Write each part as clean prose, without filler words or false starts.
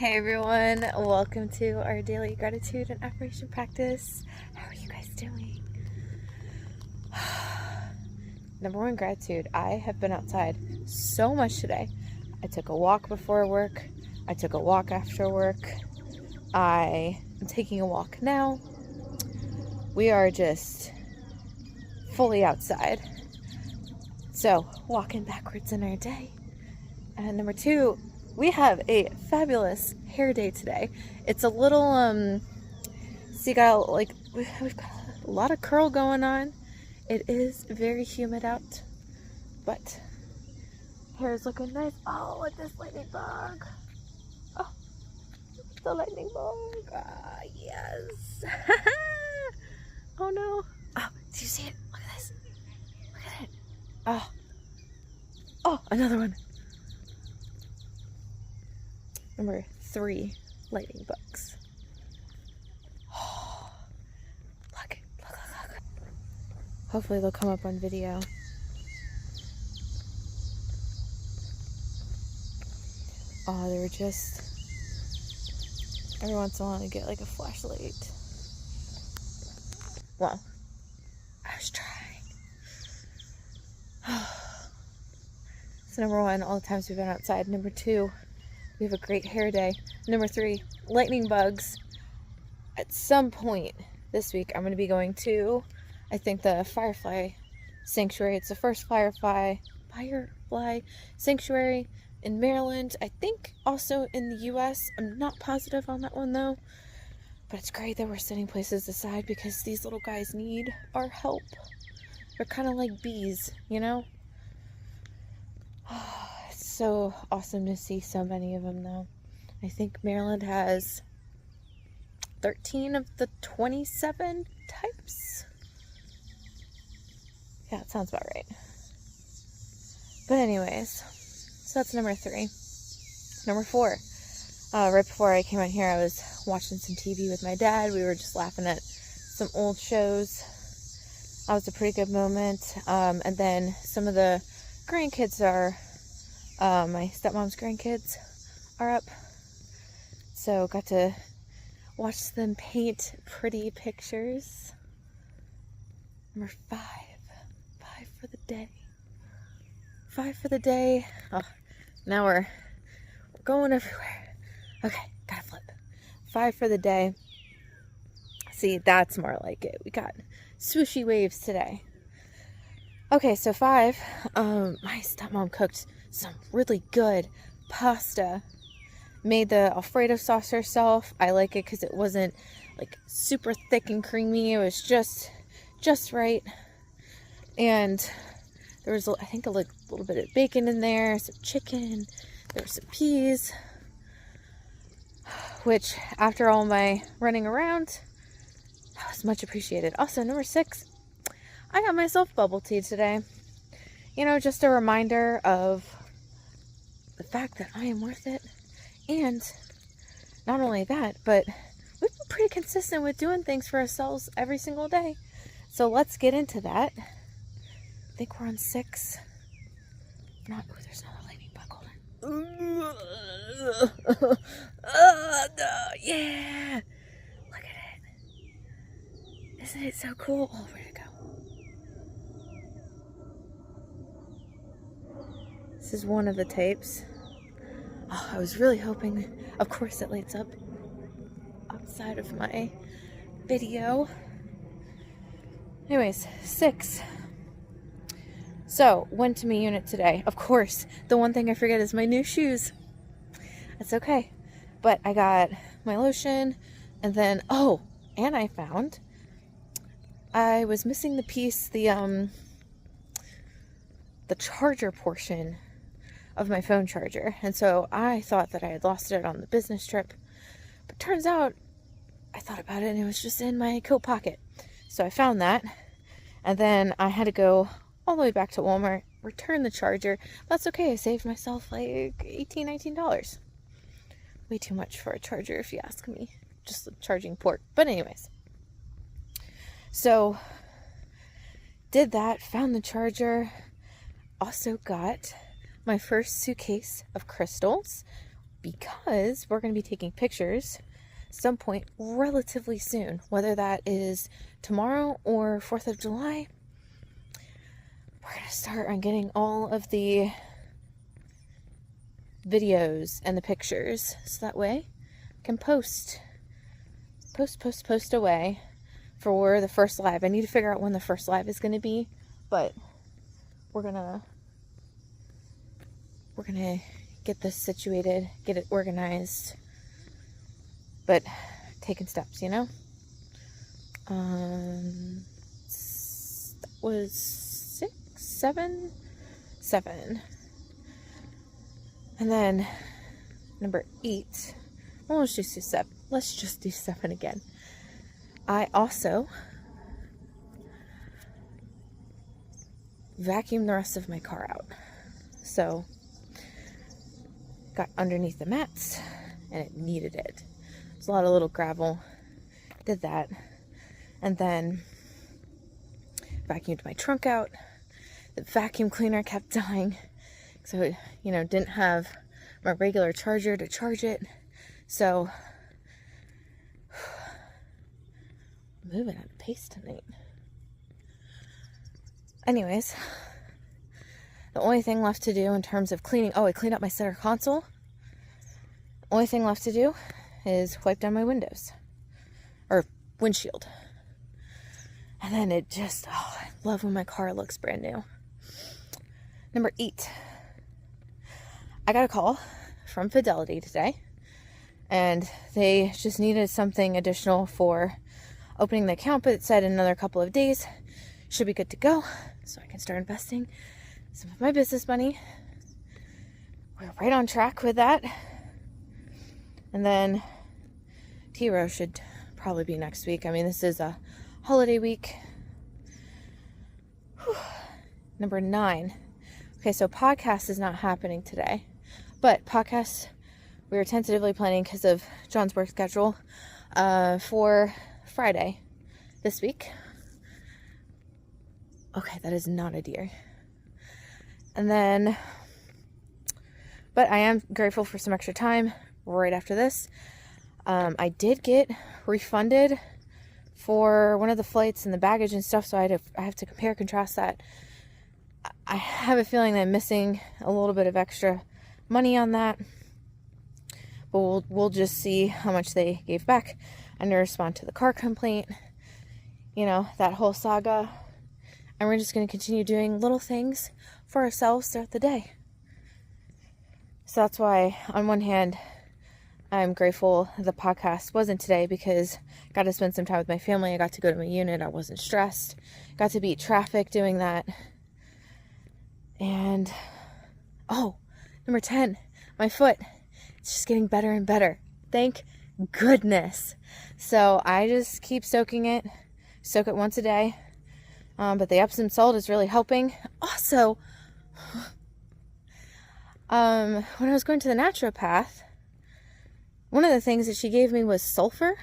Hey everyone, welcome to our daily gratitude and affirmation practice. How are you guys doing? Number one, gratitude. I have been outside so much today. I took a walk before work. I took a walk after work. I am taking a walk now. We are just fully outside. So, walking backwards in our day. And number two, we have a fabulous hair day today. It's a little, we've got a lot of curl going on. It is very humid out, but hair is looking nice. Oh, with this lightning bug. Oh, the lightning bug. Ah, yes. Oh no. Oh, do you see it? Look at this. Look at it. Oh, another one. Number 3, lightning bugs. Oh, look. Hopefully they'll come up on video. Oh, they were just... Every once in a while I get like a flashlight. Well, I was trying. So number 1, all the times we've been outside. Number 2, we have a great hair day. Number 3, lightning bugs. At some point this week, I'm going to be going to, I think, the Firefly Sanctuary. It's the first Firefly Sanctuary in Maryland. I think also in the U.S. I'm not positive on that one, though. But it's great that we're setting places aside because these little guys need our help. They're kind of like bees, you know? It's so awesome to see so many of them, though. I think Maryland has 13 of the 27 types. Yeah, that sounds about right. But anyways, so that's number 3. Number 4, right before I came out here, I was watching some TV with my dad. We were just laughing at some old shows. That was a pretty good moment. And then some of the grandkids are, my stepmom's grandkids are up. So got to watch them paint pretty pictures. Number 5. 5 for the day. 5 for the day. Oh, now we're going everywhere. Okay, gotta flip. 5 for the day. See, that's more like it. We got swooshy waves today. Okay, so 5. My stepmom cooked some really good pasta. Made the Alfredo sauce herself. I like it because it wasn't like super thick and creamy. It was just right. And there was, I think, a little bit of bacon in there, some chicken, there were some peas, which after all my running around, that was much appreciated. Also, number 6, I got myself bubble tea today. You know, just a reminder of the fact that I am worth it. And not only that, but we've been pretty consistent with doing things for ourselves every single day. So let's get into that. I think we're on 6. Not, oh, there's another lightning bug. Hold on. No, yeah. Look at it. Isn't it so cool? Oh, where'd it go? This is one of the tapes. Oh, I was really hoping, of course it lights up outside of my video. Anyways, 6. So, went to my unit today. Of course, the one thing I forget is my new shoes. That's okay. But I got my lotion, and then, and I found I was missing the piece, the charger portion of my phone charger. And so I thought that I had lost it on the business trip. But turns out, I thought about it and it was just in my coat pocket. So I found that. And then I had to go all the way back to Walmart, return the charger. That's okay, I saved myself like $18, $19. Way too much for a charger if you ask me. Just a charging port. But anyways. So, did that, found the charger. Also got my first suitcase of crystals. because we're going to be taking pictures some point relatively soon, whether that is tomorrow or 4th of July. We're going to start on getting all of the videos and the pictures, so that way I can post away for the first live. I need to figure out when the first live is going to be, but we're gonna get this situated, get it organized, but taking steps, you know. That was 7, and then number 8. Well, let's just do 7. Let's just do 7 again. I also vacuumed the rest of my car out. So, got underneath the mats, and it needed it. There's a lot of little gravel. Did that. And then vacuumed my trunk out. The vacuum cleaner kept dying. So it, didn't have my regular charger to charge it. So, moving at a pace tonight. Anyways, the only thing left to do in terms of cleaning, I cleaned up my center console. Only thing left to do is wipe down my windows, or windshield. And then it just, I love when my car looks brand new. Number 8, I got a call from Fidelity today, and they just needed something additional for opening the account, but it said in another couple of days should be good to go, so I can start investing some of my business money. We're right on track with that. And then T-Row should probably be next week. I mean, this is a holiday week. Whew. Number 9. Okay, so podcast is not happening today, but podcast we were tentatively planning because of John's work schedule for Friday this week. Okay, that is not a deer. And then, but I am grateful for some extra time right after this. I did get refunded for one of the flights and the baggage and stuff, so I have to compare and contrast that. I have a feeling that I'm missing a little bit of extra money on that, but we'll just see how much they gave back. I'm gonna respond to the car complaint, that whole saga, and we're just gonna continue doing little things for ourselves throughout the day. So that's why, on one hand, I'm grateful the podcast wasn't today, because I got to spend some time with my family. I got to go to my unit. I wasn't stressed. Got to beat traffic doing that. And, number 10, my foot. It's just getting better and better. Thank goodness. So I just keep soaking it. Soak it once a day. But the Epsom salt is really helping. Also, when I was going to the naturopath, one of the things that she gave me was sulfur,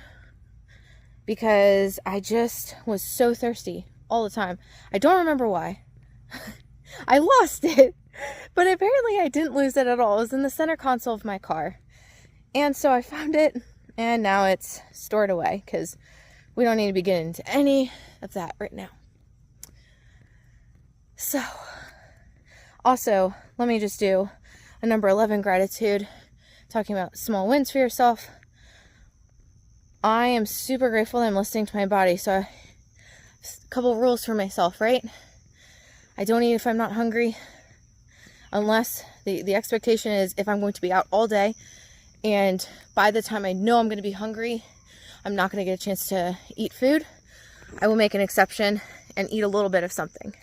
because I just was so thirsty all the time. I don't remember why. I lost it, but apparently I didn't lose it at all. It was in the center console of my car. And so I found it, and now it's stored away, because we don't need to be getting into any of that right now. So, also, let me just do a number 11 gratitude, talking about small wins for yourself. I am super grateful that I'm listening to my body. So, a couple rules for myself, right? I don't eat if I'm not hungry, unless the expectation is if I'm going to be out all day, and by the time I know I'm going to be hungry, I'm not going to get a chance to eat food, I will make an exception and eat a little bit of something.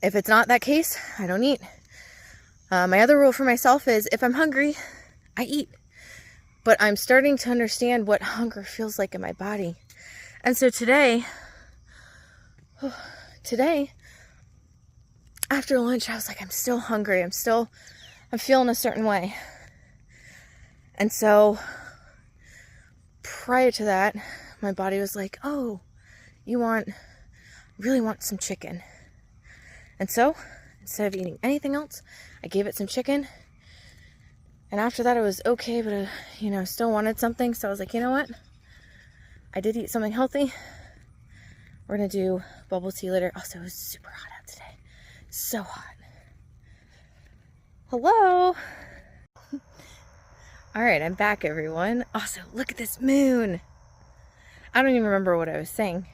If it's not that case, I don't eat. My other rule for myself is if I'm hungry, I eat. But I'm starting to understand what hunger feels like in my body. And so today, after lunch, I was like, I'm still hungry. I'm feeling a certain way. And so prior to that, my body was like, oh, really want some chicken. And so, instead of eating anything else, I gave it some chicken. And after that, it was okay, but, still wanted something. So I was like, you know what? I did eat something healthy. We're going to do bubble tea later. Also, it was super hot out today. So hot. Hello. All right, I'm back, everyone. Also, look at this moon. I don't even remember what I was saying,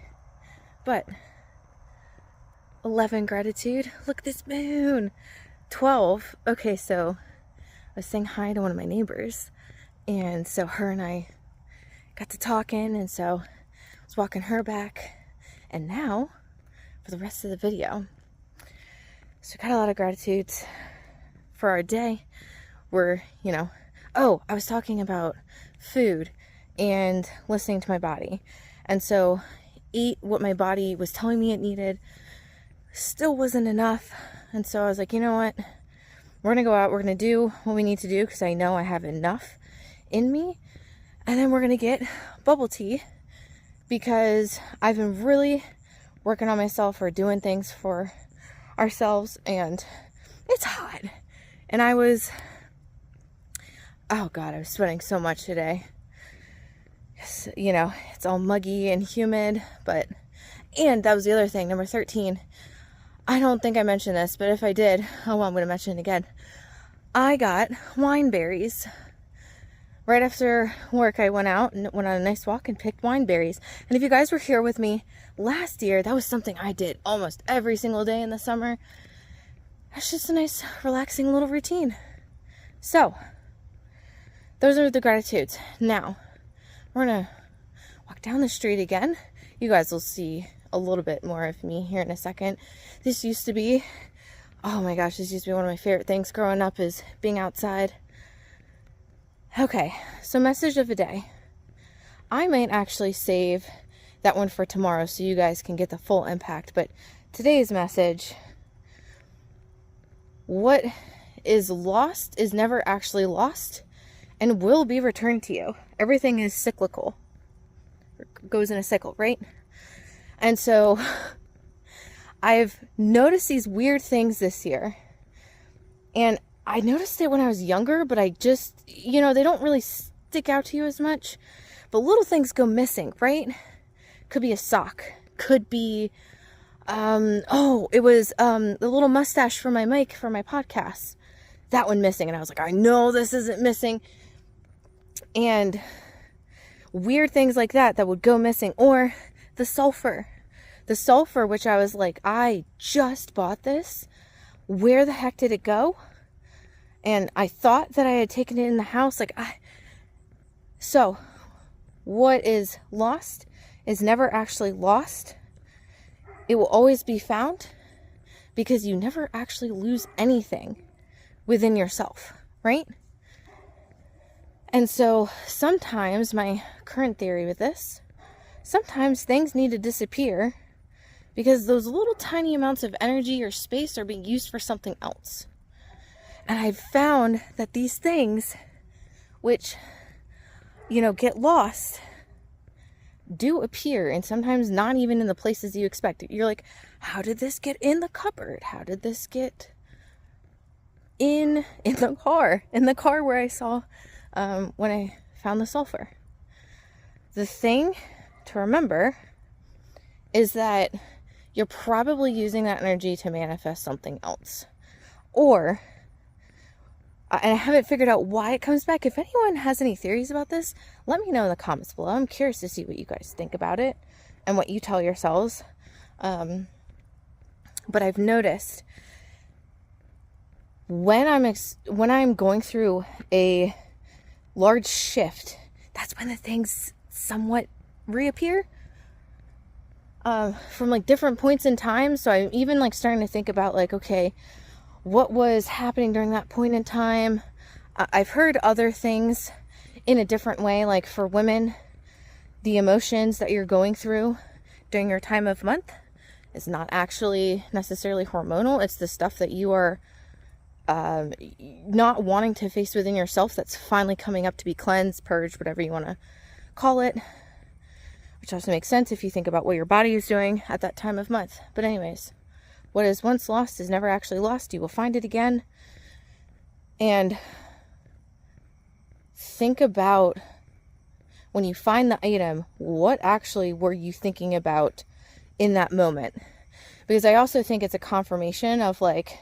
but 11, gratitude. Look at this moon. 12. Okay, so I was saying hi to one of my neighbors, and so her and I got to talking, and so I was walking her back, and now for the rest of the video. So got a lot of gratitudes for our day. We're, oh, I was talking about food and listening to my body. And so eat what my body was telling me it needed. Still wasn't enough. And so I was like, you know what? We're going to go out. We're going to do what we need to do because I know I have enough in me. And then we're going to get bubble tea because I've been really working on myself or doing things for ourselves. And it's hot. And I was, oh God, I was sweating so much today. It's all muggy and humid, and that was the other thing, number 13. I don't think I mentioned this, but if I did, oh well, I'm going to mention it again. I got wine berries. Right after work, I went out and went on a nice walk and picked wine berries. And if you guys were here with me last year, that was something I did almost every single day in the summer. It's just a nice, relaxing little routine. So, those are the gratitudes. Now, we're gonna walk down the street again. You guys will see a little bit more of me here in a second. This used to be, oh my gosh, this used to be one of my favorite things growing up, is being outside. Okay, so message of the day. I might actually save that one for tomorrow so you guys can get the full impact, but today's message: what is lost is never actually lost and will be returned to you. Everything is cyclical. It goes in a cycle, right? And so I've noticed these weird things this year. And I noticed it when I was younger, but I just, they don't really stick out to you as much. But little things go missing, right? Could be a sock. Could be, it was the little mustache for my mic for my podcast. That one missing. And I was like, I know this isn't missing. And weird things like that would go missing. Or the sulfur, which I was like, I just bought this. Where the heck did it go? And I thought that I had taken it in the house. So what is lost is never actually lost. It will always be found because you never actually lose anything within yourself, right? And so sometimes, my current theory with this, sometimes things need to disappear because those little tiny amounts of energy or space are being used for something else. And I've found that these things, which, get lost, do appear, and sometimes not even in the places you expect. You're like, how did this get in the cupboard? How did this get in the car? In the car where I saw when I found the sulfur. The thing to remember is that you're probably using that energy to manifest something else. Or, and I haven't figured out why it comes back. If anyone has any theories about this, let me know in the comments below. I'm curious to see what you guys think about it and what you tell yourselves. But I've noticed when I'm going through a large shift, that's when the things somewhat reappear from different points in time. So I'm even starting to think about okay, what was happening during that point in time. I've heard other things in a different way, for women, the emotions that you're going through during your time of month is not actually necessarily hormonal. It's the stuff that you are not wanting to face within yourself that's finally coming up to be cleansed, purged, whatever you want to call it, which also makes sense if you think about what your body is doing at that time of month. But anyways, what is once lost is never actually lost. You will find it again. And think about, when you find the item, what actually were you thinking about in that moment? Because I also think it's a confirmation of like,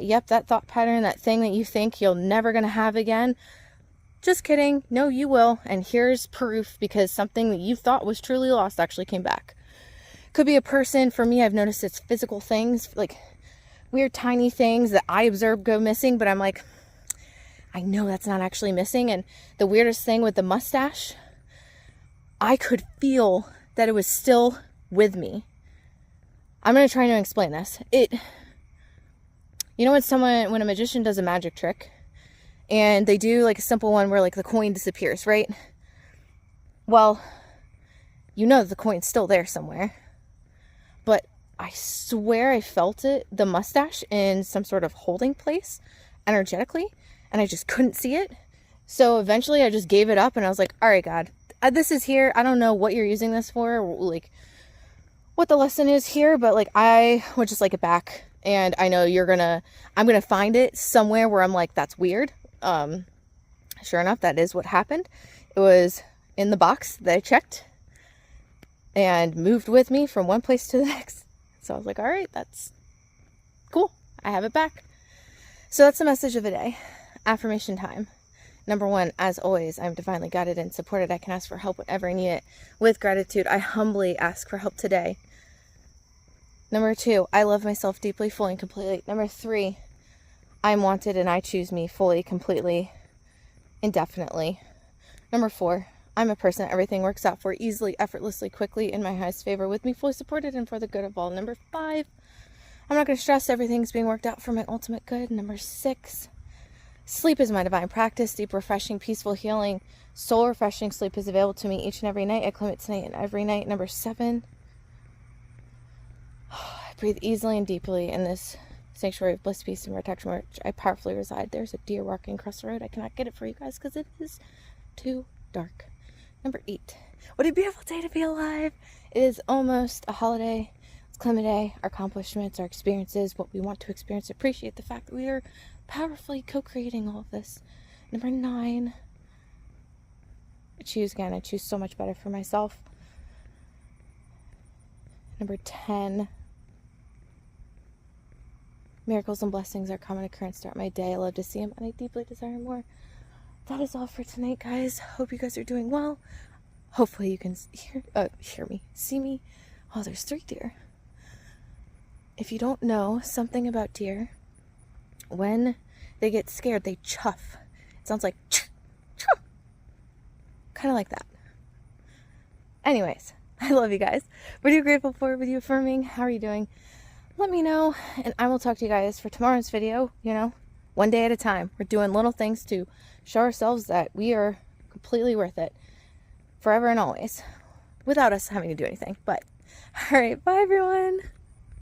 yep, that thought pattern, that thing that you think you're never going to have again. Just kidding. No, you will. And here's proof, because something that you thought was truly lost actually came back. Could be a person. For me, I've noticed it's physical things, like weird tiny things that I observe go missing, but I'm like, I know that's not actually missing. And the weirdest thing with the mustache, I could feel that it was still with me. I'm going to try to explain this. You know when a magician does a magic trick and they do like a simple one where like the coin disappears, right? Well, you know the coin's still there somewhere. But I swear I felt it, the mustache, in some sort of holding place energetically, and I just couldn't see it. So eventually I just gave it up and I was like, all right, God, this is here. I don't know what you're using this for, or like what the lesson is here, but like I would just like it back. And I know I'm gonna find it somewhere where I'm like, that's weird. Sure enough, that is what happened. It was in the box that I checked and moved with me from one place to the next. So I was like, all right, that's cool. I have it back. So that's the message of the day. Affirmation time. Number 1, as always, I'm divinely guided and supported. I can ask for help whenever I need it. With gratitude, I humbly ask for help today. Number 2, I love myself deeply, fully, and completely. Number 3, I'm wanted and I choose me fully, completely, indefinitely. Number 4, I'm a person everything works out for easily, effortlessly, quickly, in my highest favor, with me fully supported and for the good of all. Number 5, I'm not going to stress, everything's being worked out for my ultimate good. Number 6, sleep is my divine practice. Deep, refreshing, peaceful, healing, soul refreshing sleep is available to me each and every night. I claim it tonight and every night. Number 7, I breathe easily and deeply in this sanctuary of bliss, peace, and protection where I powerfully reside. There's a deer walking across the road. I cannot get it for you guys because it is too dark. Number 8, what a beautiful day to be alive. It is almost a holiday. Let's claim a day, our accomplishments, our experiences, what we want to experience. Appreciate the fact that we are powerfully co-creating all of this. Number 9, I choose again. I choose so much better for myself. Number 10, miracles and blessings are common occurrence throughout my day. I love to see them and I deeply desire more. That is all for tonight, guys. Hope you guys are doing well. Hopefully you can hear me, see me. Oh, there's 3 deer. If you don't know something about deer, when they get scared, they chuff. It sounds like chuff, chuff. Kind of like that. Anyways, I love you guys. What are you grateful for? What are you affirming? How are you doing? Let me know, and I will talk to you guys for tomorrow's video. One day at a time. We're doing little things to show ourselves that we are completely worth it forever and always, without us having to do anything. But all right, bye everyone.